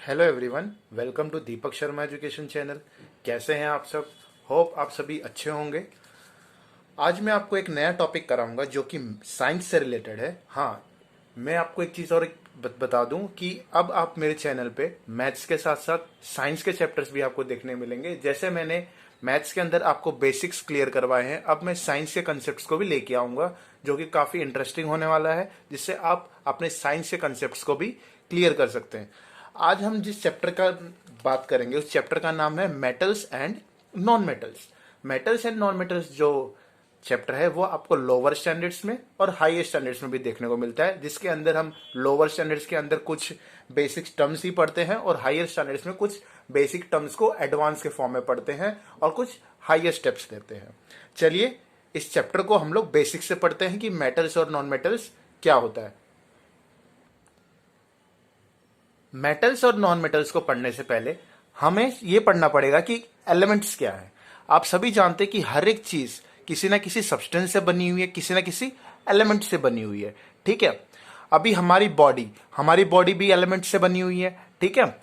Hello everyone, welcome to Deepak Sharma education channel. कैसे हैं आप सब? होप आप सभी अच्छे होंगे। आज मैं आपको एक नया टॉपिक कराऊंगा जो कि साइंस से रिलेटेड है। हाँ, मैं आपको एक चीज़ और बता दूं कि अब आप मेरे चैनल पे मैथ्स के साथ साथ साइंस के चैप्टर्स भी आपको देखने मिलेंगे। जैसे मैंने मैथ्स के अंदर आपको बेसिक्स क्लियर करवाए हैं, अब मैं साइंस के कंसेप्ट्स को भी लेके आऊंगा जो कि काफ़ी इंटरेस्टिंग होने वाला है, जिससे आप अपने साइंस के कंसेप्ट्स को भी क्लियर कर सकते हैं। आज हम जिस चैप्टर का बात करेंगे उस चैप्टर का नाम है metals and non metals. Metals and non metals जो चैप्टर है वो आपको लोअर स्टैंडर्ड्स में और हाईयर स्टैंडर्ड्स में भी देखने को मिलता है, जिसके अंदर हम लोअर स्टैंडर्ड्स के अंदर कुछ बेसिक टर्म्स ही पढ़ते हैं और हाईयर स्टैंडर्ड्स में कुछ बेसिक टर्म्स को एडवांस के फॉर्म में पढ़ते हैं और कुछ हाईयर स्टेप्स देते हैं। चलिए इस चैप्टर को हम लोग बेसिक से पढ़ते हैं कि मेटल्स और नॉन मेटल्स क्या होता है। मेटल्स और नॉन मेटल्स को पढ़ने से पहले हमें यह पढ़ना पड़ेगा कि एलिमेंट्स क्या है। आप सभी जानते हैं कि हर एक चीज किसी ना किसी सब्सटेंस से बनी हुई है, किसी ना किसी एलिमेंट से बनी हुई है। ठीक है, अभी हमारी बॉडी भी एलिमेंट से बनी हुई है। ठीक है,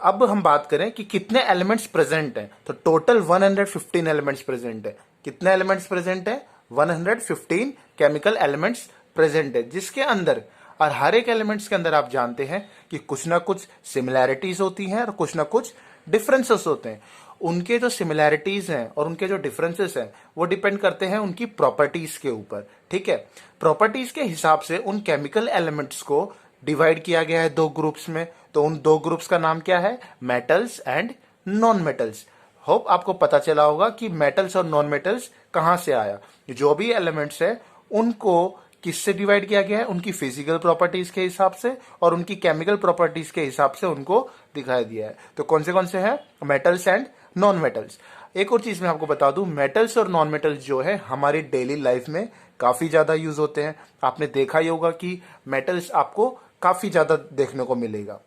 अब हम बात करें कि कितने एलिमेंट्स प्रेजेंट हैं, तो टोटल 115 एलिमेंट्स प्रेजेंट है। कितने एलिमेंट्स प्रेजेंट है? 115 केमिकल एलिमेंट्स प्रेजेंट है, जिसके अंदर और हर एक एलिमेंट्स के अंदर आप जानते हैं कि कुछ ना कुछ सिमिलैरिटीज होती हैं और कुछ ना कुछ डिफरेंसेस होते हैं। उनके जो सिमिलैरिटीज हैं और उनके जो डिफरेंसेस हैं वो डिपेंड करते हैं उनकी प्रॉपर्टीज के ऊपर। ठीक है, प्रॉपर्टीज के हिसाब से उन केमिकल एलिमेंट्स को डिवाइड किया गया है दो ग्रुप्स में। तो उन दो ग्रुप्स का नाम क्या है? Metals and non metals. Hope आपको पता चला होगा कि मेटल्स और नॉन मेटल्स कहां से आया। जो भी एलिमेंट्स है उनको किससे डिवाइड किया गया है? उनकी फिजिकल प्रॉपर्टीज के हिसाब से और उनकी केमिकल प्रॉपर्टीज के हिसाब से उनको दिखाई दिया है। तो कौन से हैं? Metals and non metals. एक और चीज मैं आपको बता दूं, मेटल्स और नॉन मेटल्स जो है हमारी डेली लाइफ में काफी ज्यादा यूज होते हैं। आपने देखा ही होगा कि मेटल्स आपको काफी ज्यादा देखने को मिलेगा।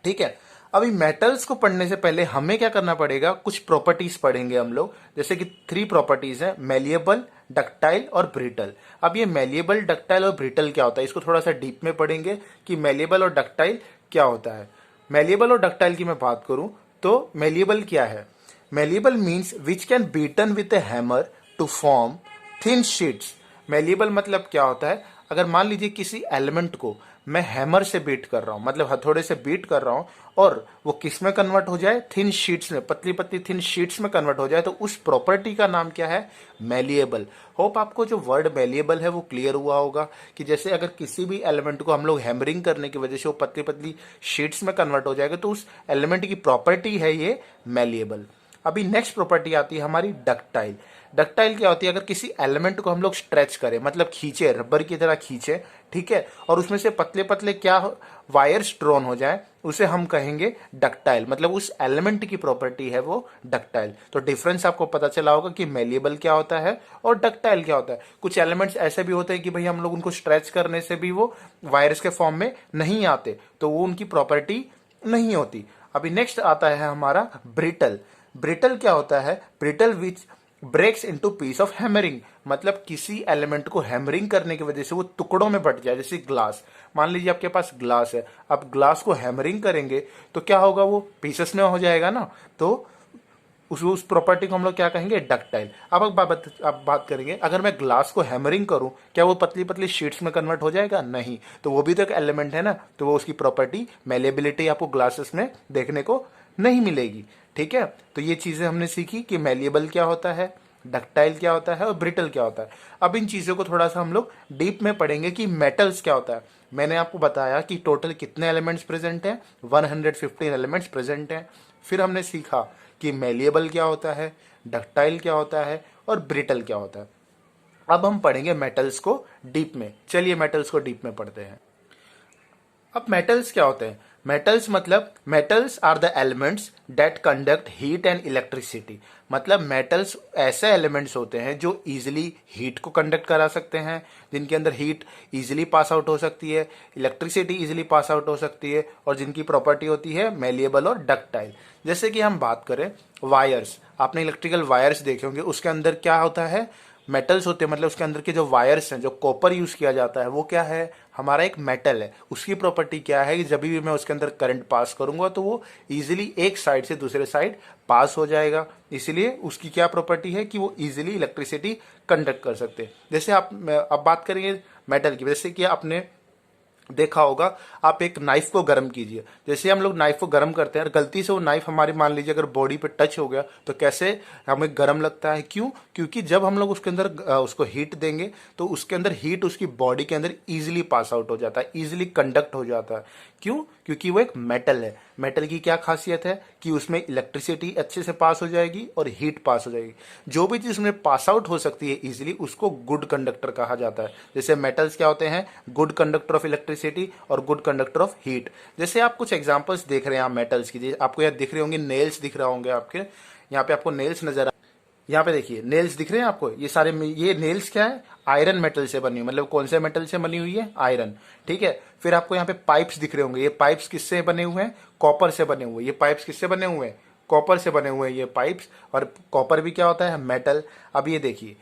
ठीक है, अभी मेटल्स को पढ़ने से पहले हमें क्या करना पड़ेगा? कुछ प्रॉपर्टीज पढ़ेंगे हम लोग, जैसे कि 3 प्रॉपर्टीज है, मेलिएबल, डक्टाइल और ब्रिटल। अब ये मेलिएबल, डक्टाइल और ब्रिटल क्या होता है, इसको थोड़ा सा डीप में पढ़ेंगे कि मेलिएबल और डक्टाइल क्या होता है। मेलिएबल और डक्टाइल की मैं बात करूं तो मेलिएबल क्या है? Malleable means which can beaten with a hammer to form thin sheets. Malleable मतलब क्या होता है? अगर मान लीजिए किसी एलिमेंट को मैं हैमर से बीट कर रहा हूं, मतलब हथौड़े से बीट कर रहा हूं, और वो किस में कन्वर्ट हो जाए? थिन शीट्स में, पतली पतली थिन शीट्स में कन्वर्ट हो जाए, तो उस प्रॉपर्टी का नाम क्या है? मेलिएबल। होप आपको जो वर्ड मेलिएबल है वो क्लियर हुआ होगा कि जैसे अगर किसी भी एलिमेंट को हम लोग हैमरिंग करने की वजह से वो पतली पतली शीट्स में कन्वर्ट हो जाएगा, तो उस एलिमेंट की प्रॉपर्टी है ये मेलिएबल। अभी नेक्स्ट प्रॉपर्टी आती है हमारी डक्टाइल। डक्टाइल क्या होती है? अगर किसी एलिमेंट को हम लोग स्ट्रेच करें, मतलब खींचे, रबर की तरह खींचे, ठीक है, और उसमें से पतले पतले क्या वायर्स ड्रॉन हो जाए, उसे हम कहेंगे डक्टाइल। मतलब उस एलिमेंट की प्रॉपर्टी है वो डक्टाइल। तो डिफरेंस आपको पता चला होगा कि मेलिएबल क्या होता है और डक्टाइल क्या होता है। कुछ एलिमेंट्स ऐसे भी होते हैं कि भाई हम लोग उनको स्ट्रेच करने से भी वो वायर्स के फॉर्म में नहीं आते, तो वो उनकी प्रॉपर्टी नहीं होती। अभी नेक्स्ट आता है हमारा ब्रिटल। ब्रिटल क्या होता है? Brittle which breaks into piece of hammering. मतलब किसी एलिमेंट को हैमरिंग करने की वजह से वो टुकड़ों में बट जाए। जैसे ग्लास, मान लीजिए आपके पास ग्लास है, आप ग्लास को हैमरिंग करेंगे तो क्या होगा? वो पीसेस में हो जाएगा ना। तो उस प्रॉपर्टी को हम लोग क्या कहेंगे? डक्टाइल। अब बात करेंगे, अगर मैं ग्लास को हैमरिंग करूं, क्या वो पतली पतली शीट्स में कन्वर्ट हो जाएगा? नहीं। तो वो भी तो एक एलिमेंट है ना, तो वो उसकी प्रॉपर्टी मेलेबिलिटी आपको ग्लासेस में देखने को नहीं मिलेगी। ठीक है, तो ये चीजें हमने सीखी कि मेलिएबल क्या होता है, डक्टाइल क्या होता है और ब्रिटल क्या होता है। अब इन चीजों को थोड़ा सा हम लोग डीप में पढ़ेंगे कि मेटल्स क्या होता है। मैंने आपको बताया कि टोटल कितने एलिमेंट्स प्रेजेंट हैं? 115 एलिमेंट्स प्रेजेंट हैं। फिर हमने सीखा कि मेलिएबल क्या होता है, डक्टाइल क्या होता है और ब्रिटल क्या होता है। अब हम पढ़ेंगे मेटल्स को डीप में। चलिए मेटल्स को डीप में पढ़ते हैं। अब मेटल्स क्या होते हैं? मेटल्स मतलब metals are the elements that conduct heat and electricity. मतलब मेटल्स ऐसे एलिमेंट्स होते हैं जो इजीली हीट को कंडक्ट करा सकते हैं, जिनके अंदर हीट इजीली पास आउट हो सकती है, इलेक्ट्रिसिटी इजीली पास आउट हो सकती है, और जिनकी प्रॉपर्टी होती है मेलिएबल और डक्टाइल। जैसे कि हम बात करें वायर्स, आपने इलेक्ट्रिकल वायर्स देखे होंगे, उसके अंदर क्या होता है? मेटल्स होते हैं। मतलब उसके अंदर के जो वायर्स हैं, जो कॉपर यूज किया जाता है, वो क्या है? हमारा एक मेटल है, उसकी प्रॉपर्टी क्या है कि जब भी मैं उसके अंदर करंट पास करूंगा तो वो इजीली एक साइड से दूसरे साइड पास हो जाएगा। इसलिए उसकी क्या प्रॉपर्टी है कि वो इजीली इलेक्ट्रिसिटी कंडक्ट कर सकते हैं। जैसे आप अब बात करेंगे मेटल की, जैसे कि आपने देखा होगा, आप एक नाइफ को गर्म कीजिए, जैसे हम लोग नाइफ को गर्म करते हैं और गलती से वो नाइफ हमारी मान लीजिए अगर बॉडी पे टच हो गया तो कैसे हमें गर्म लगता है, क्यों? क्योंकि जब हम लोग उसके अंदर उसको हीट देंगे तो उसके अंदर हीट उसकी बॉडी के अंदर इजीली पास आउट हो जाता है, इजीली कंडक्ट हो जाता है। क्यों? क्योंकि वो एक मेटल है। मेटल की क्या खासियत है कि उसमें इलेक्ट्रिसिटी अच्छे से पास हो जाएगी और हीट पास हो जाएगी। जो भी चीज उसमें पास आउट हो सकती है इजीली, उसको गुड कंडक्टर कहा जाता है। जैसे मेटल्स क्या होते हैं? गुड कंडक्टर ऑफ इलेक्ट्रिसिटी और गुड कंडक्टर ऑफ हीट। जैसे आप कुछ एग्जांपल्स देख रहे हैं आप मेटल्स की, आपको यहाँ दिख रहे होंगे, नेल्स दिख रहे होंगे आपके यहाँ पे, आपको नेल्स नजर, यहाँ पे देखिए नेल्स दिख रहे हैं आपको, ये सारे, ये नेल्स क्या है? आयरन मेटल से बनी हुई, मतलब कौन से मेटल से बनी हुई है? आयरन। ठीक है। फिर आपको यहाँ पे पाइप्स दिख रहे होंगे, ये पाइप्स किससे बने हुए हैं? कॉपर से बने हुए। ये पाइप्स किससे बने हुए हैं? कॉपर से बने हुए हैं ये पाइप्स। और कॉपर भी क्या होता है? मेटल। अब ये देखिए,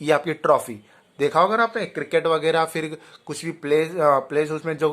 ये आपकी ट्रॉफी देखा होगा ना आपने, क्रिकेट वगैरह, फिर कुछ भी प्लेस उसमें जो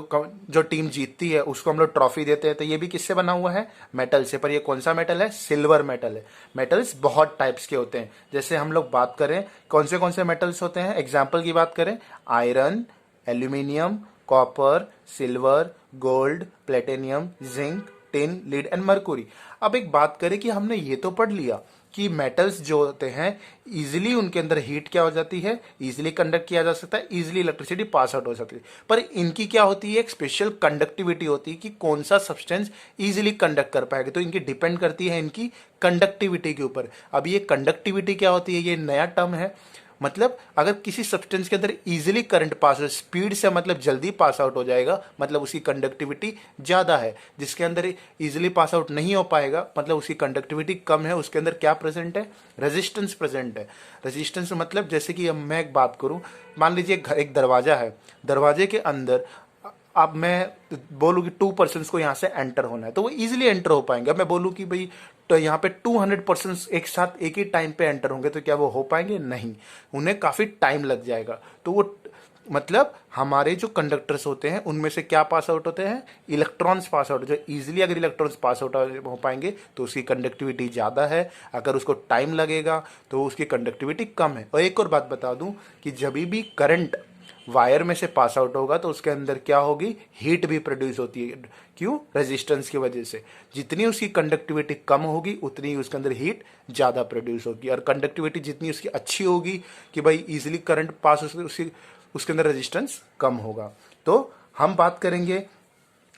जो टीम जीतती है उसको हम लोग ट्रॉफी देते हैं, तो ये भी किससे बना हुआ है? मेटल से। पर ये कौन सा मेटल है? सिल्वर मेटल है। मेटल्स बहुत टाइप्स के होते हैं। जैसे हम लोग बात करें कौन से मेटल्स होते हैं, एग्जाम्पल की बात करें, iron, aluminium, copper, silver, gold, platinum, zinc, tin, lead and Mercury. अब एक बात करें कि हमने ये तो पढ़ लिया कि मेटल्स जो होते हैं इजीली उनके अंदर हीट क्या हो जाती है? इजीली कंडक्ट किया जा सकता है, इजीली इलेक्ट्रिसिटी पास आउट हो सकती है। पर इनकी क्या होती है? एक स्पेशल कंडक्टिविटी होती है कि कौन सा सब्सटेंस इजीली कंडक्ट कर पाएगा, तो इनकी डिपेंड करती है इनकी कंडक्टिविटी के ऊपर। अब ये कंडक्टिविटी क्या होती है? ये नया टर्म है। मतलब अगर किसी सब्सटेंस के अंदर इजीली करंट पास हो, स्पीड से मतलब जल्दी पास आउट हो जाएगा, मतलब उसकी कंडक्टिविटी ज्यादा है। जिसके अंदर इजीली पास आउट नहीं हो पाएगा, मतलब उसकी कंडक्टिविटी कम है, उसके अंदर क्या प्रेजेंट है? रेजिस्टेंस प्रेजेंट है। रेजिस्टेंस मतलब जैसे कि अब मैं एक बात करूं, मान लीजिए एक दरवाजा है, दरवाजे के अंदर अब मैं बोलूँ कि 2 पर्सन को यहाँ से एंटर होना है तो वो इजीली एंटर हो पाएंगे। अब मैं बोलूँ कि भाई तो यहाँ पे 200 पर्सन एक साथ एक ही टाइम पे एंटर होंगे, तो क्या वो हो पाएंगे? नहीं, उन्हें काफी टाइम लग जाएगा। तो वो मतलब हमारे जो कंडक्टर्स होते हैं उनमें से क्या पास आउट होते हैं? Electrons pass out. जो इजीली अगर इलेक्ट्रॉन्स पास आउट हो पाएंगे तो उसकी कंडक्टिविटी ज़्यादा है, अगर उसको टाइम लगेगा तो उसकी कंडक्टिविटी कम है। और एक और बात बता दूं कि जब भी करंट वायर में से पास आउट होगा तो उसके अंदर क्या होगी? हीट भी प्रोड्यूस होती है। क्यों? रेजिस्टेंस की वजह से। जितनी उसकी कंडक्टिविटी कम होगी उतनी ही उसके अंदर हीट ज़्यादा प्रोड्यूस होगी, और कंडक्टिविटी जितनी उसकी अच्छी होगी कि भाई इजीली करंट पास उसके अंदर रेजिस्टेंस कम होगा। तो हम बात करेंगे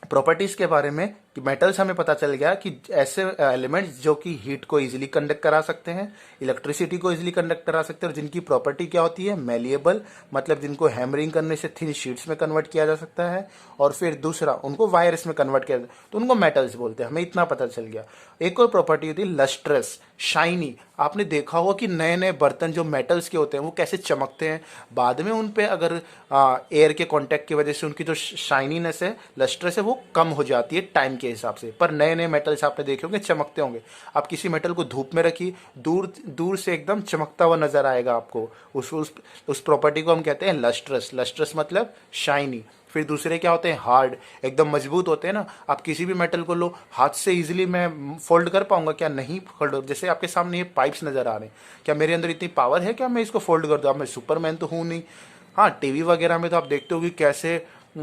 प्रॉपर्टीज के बारे में कि मेटल्स हमें पता चल गया कि ऐसे एलिमेंट्स जो कि हीट को इजीली कंडक्ट करा सकते हैं, इलेक्ट्रिसिटी को इजीली कंडक्ट करा सकते हैं, और जिनकी प्रॉपर्टी क्या होती है? मेलिएबल, मतलब जिनको हैमरिंग करने से थिन शीट्स में कन्वर्ट किया जा सकता है, और फिर दूसरा उनको वायर्स में कन्वर्ट किया जाता है, तो उनको मेटल्स बोलते हैं। हमें इतना पता चल गया। एक और प्रॉपर्टी होती है लस्ट्रस, शाइनी। आपने देखा होगा कि नए नए बर्तन जो मेटल्स के होते हैं वो कैसे चमकते हैं, बाद में उन पे अगर एयर के कांटेक्ट की वजह से उनकी जो शाइनीनेस है, लस्ट्रस है, वो कम हो जाती है टाइम के हिसाब से। पर नए नए मेटल्स आपने देखे होंगे चमकते होंगे। आप किसी मेटल को धूप में रखिए, दूर दूर से एकदम चमकता हुआ नजर आएगा आपको। उस प्रॉपर्टी को हम कहते हैं लस्ट्रस। लस्ट्रस मतलब शाइनी। फिर दूसरे क्या होते हैं? हार्ड, एकदम मजबूत होते हैं ना। आप किसी भी मेटल को लो, हाथ से इजीली मैं फोल्ड कर पाऊंगा? क्या नहीं फोल्ड हो। जैसे आपके सामने ये पाइप्स नजर आ रहे हैं, क्या मेरे अंदर इतनी पावर है क्या मैं इसको फोल्ड कर दूं? अब मैं सुपरमैन तो हूं नहीं। हाँ, टीवी वगैरह में तो आप देखते हो कि कैसे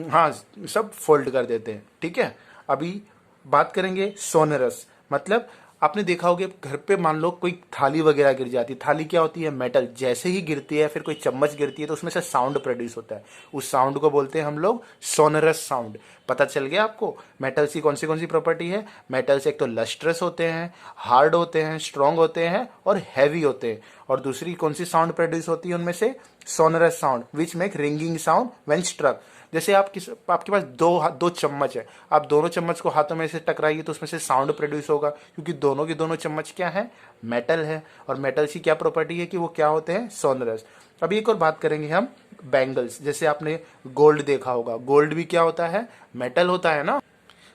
हाँ सब फोल्ड कर देते हैं। ठीक है। अभी बात करेंगे सोनरस, मतलब आपने देखा होगा घर पे मान लो कोई थाली वगैरह गिर जाती है। थाली क्या होती है? मेटल। जैसे ही गिरती है, फिर कोई चम्मच गिरती है तो उसमें से साउंड प्रोड्यूस होता है। उस साउंड को बोलते हैं हम लोग सोनरस साउंड। पता चल गया आपको मेटल्स की कौन सी प्रॉपर्टी है? मेटल्स एक तो लस्ट्रस होते हैं, हार्ड होते हैं, स्ट्रांग होते हैं और हैवी होते हैं। और दूसरी कौन सी साउंड प्रोड्यूस होती है उनमें से? Sonorous sound which make ringing sound when struck. जैसे आपके पास दो चम्मच है, आप दोनों चम्मच को हाथों में से टकराइए तो उसमें से साउंड प्रोड्यूस होगा, क्योंकि दोनों की दोनों चम्मच क्या है? मेटल है। और मेटल की क्या प्रॉपर्टी है कि वो क्या होते हैं? सोनरस। अभी एक और बात करेंगे हम बैंगल्स। जैसे आपने गोल्ड देखा होगा, गोल्ड भी क्या होता है? मेटल होता है ना।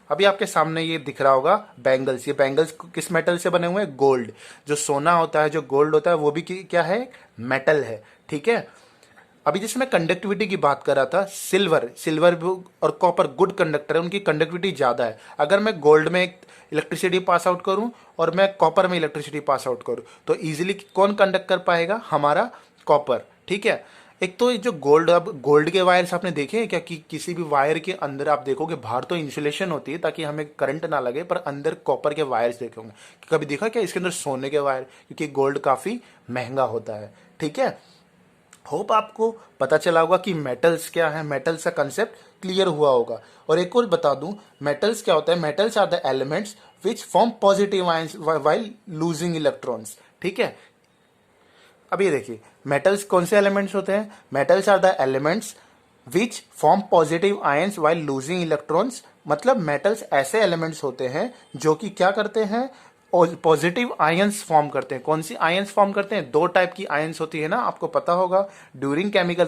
अभी आपके सामने ये दिख रहा होगा बैंगल्स। ये बैंगल्स किस मेटल से बने हुए हैं? गोल्ड। जो सोना होता है, जो गोल्ड होता है, वो भी क्या है? मेटल है। ठीक है। अभी जैसे मैं कंडक्टिविटी की बात कर रहा था, सिल्वर सिल्वर और कॉपर गुड कंडक्टर है, उनकी कंडक्टिविटी ज़्यादा है। अगर मैं गोल्ड में इलेक्ट्रिसिटी पास आउट करूं और मैं कॉपर में इलेक्ट्रिसिटी पास आउट करूं तो इजीली कौन कंडक्ट कर पाएगा? हमारा कॉपर। ठीक है। एक तो ये जो गोल्ड, अब गोल्ड के वायर्स आपने देखे हैं क्या कि किसी भी वायर के अंदर आप देखोगे बाहर तो इंसुलेशन होती है ताकि हमें करंट ना लगे, पर अंदर कॉपर के वायर्स देखे होंगे। कभी देखा क्या इसके अंदर सोने के वायर? क्योंकि गोल्ड काफ़ी महंगा होता है। ठीक है। होप आपको पता चला होगा कि मेटल्स क्या है, मेटल्स का कंसेप्ट क्लियर हुआ होगा। और एक और बता दूं, मेटल्स क्या होता है? Metals are the elements which form positive ions while losing electrons. ठीक है। अब ये देखिए, मेटल्स कौन से एलिमेंट्स होते हैं? Metals are the elements which form positive ions while losing electrons. मतलब मेटल्स ऐसे एलिमेंट्स होते हैं जो कि क्या करते हैं? पॉजिटिव आयंस फॉर्म करते हैं। कौन सी आयंस फॉर्म करते हैं? दो टाइप की आयंस होती है ना, आपको पता होगा। ड्यूरिंग केमिकल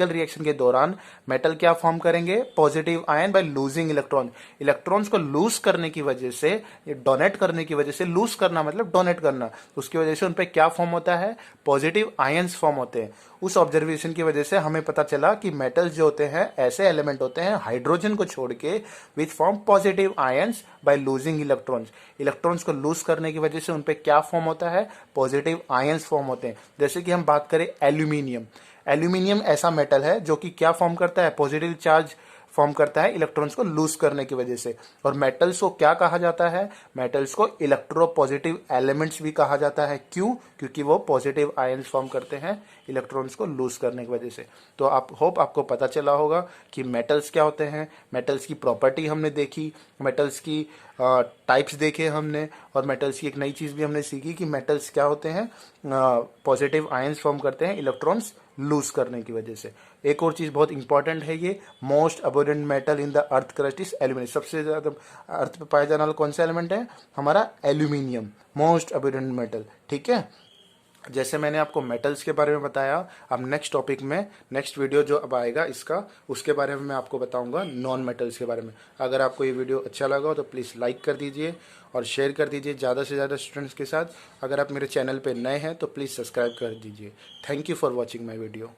रिएक्शन के दौरान मेटल क्या फॉर्म करेंगे? Positive ion by losing electron. Electrons को लूज करने की वजह से, डोनेट करने की वजह से, लूज करना मतलब डोनेट करना, उसकी वजह से उन पर क्या फॉर्म होता है? पॉजिटिव आयंस फॉर्म होते हैं। उस ऑब्जर्वेशन की वजह से हमें पता चला कि मेटल्स जो होते हैं ऐसे एलिमेंट होते हैं हाइड्रोजन को छोड़ के विच form positive ions by losing electrons. Electrons को लूज करने की वजह से उन पे क्या फॉर्म होता है? पॉजिटिव आयंस फॉर्म होते हैं। जैसे कि हम बात करें एल्यूमिनियम। एल्यूमिनियम ऐसा मेटल है जो कि क्या फॉर्म करता है? पॉजिटिव चार्ज फॉर्म करता है इलेक्ट्रॉन्स को लूज करने की वजह से। और मेटल्स को क्या कहा जाता है? मेटल्स को इलेक्ट्रोपॉजिटिव एलिमेंट्स भी कहा जाता है। क्यों? क्योंकि वो पॉजिटिव आयंस फॉर्म करते हैं इलेक्ट्रॉन्स को लूज करने की वजह से। तो आप होप आपको पता चला होगा कि मेटल्स क्या होते हैं, मेटल्स की प्रॉपर्टी हमने देखी, मेटल्स की टाइप्स देखे हमने, और मेटल्स की एक नई चीज़ भी हमने सीखी कि मेटल्स क्या होते हैं? पॉजिटिव आयंस फॉर्म करते हैं इलेक्ट्रॉन्स लूज करने की वजह से। एक और चीज़ बहुत इंपॉर्टेंट है, ये most abundant metal in the earth crust is aluminium. सबसे ज़्यादा अर्थ पे पाया जाने वाला कौन सा एलिमेंट है? हमारा एल्यूमिनियम, मोस्ट अबोरेंट मेटल। ठीक है। जैसे मैंने आपको मेटल्स के बारे में बताया, अब नेक्स्ट टॉपिक में, नेक्स्ट वीडियो जो अब आएगा इसका, उसके बारे में मैं आपको बताऊंगा नॉन मेटल्स के बारे में। अगर आपको ये वीडियो अच्छा लगा हो तो प्लीज़ लाइक कर दीजिए और शेयर कर दीजिए ज़्यादा से ज़्यादा स्टूडेंट्स के साथ। अगर आप मेरे चैनल पे नए हैं तो प्लीज़ सब्सक्राइब कर दीजिए। Thank you for watching my video.